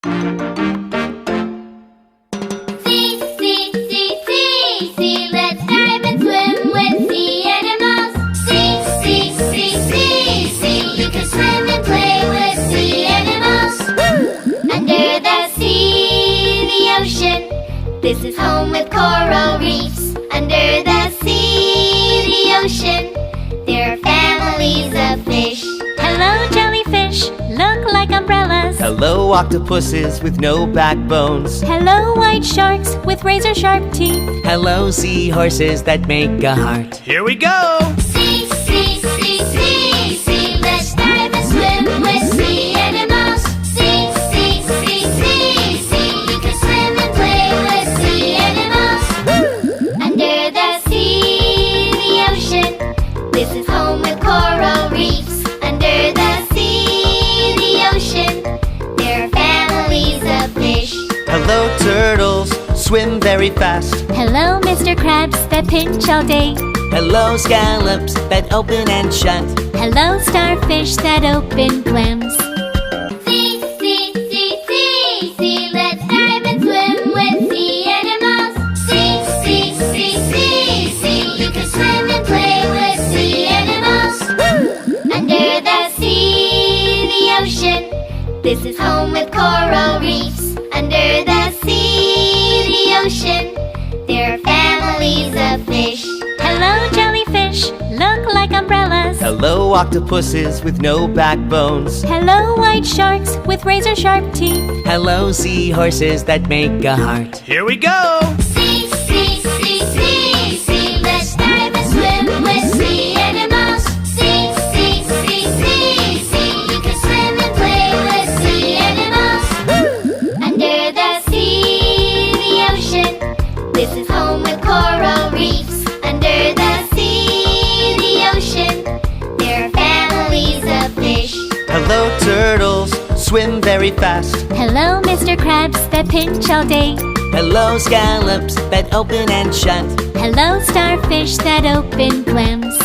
Let's dive and swim with sea animals. You can swim and play with sea animals. Under the sea, the ocean, this is home with coral reefs. Under the sea, the ocean, there are families of fish. Hello, jellyfish, look like umbrellas. Hello, octopuses with no backbones. Hello, white sharks with razor-sharp teeth. Hello, seahorses that make a heart. Here we go! Let's dive and swim with sea animals. You can swim and play with sea animals. Under the sea, the ocean, this is home with coral reefs. Under the sea, the ocean, there are families of fish. Hello, turtles, swim very fast. Hello, Mr. Crabs that pinch all day. Hello, scallops that open and shut. Hello, starfish that open clams. Let's dive and swim with sea animals. You can swim and play with sea animals. Under the sea, the ocean, this is home with coral reefs. Under the sea, the ocean, there are families of fish. Hello, jellyfish, look like umbrellas. Hello, octopuses with no backbones. Hello, white sharks with razor-sharp teeth. Hello, seahorses that make a heart. Here we go! Let's dive and swim with sea animals. You can swim and play with sea animals. Under the sea, the ocean, this is home with coral reefs. Under the sea, the ocean, there are families of fish. Hello, turtles, swim very fast. Hello, Mr. Crabs that pinch all day. Hello, scallops that open and shut. Hello, starfish that open clams.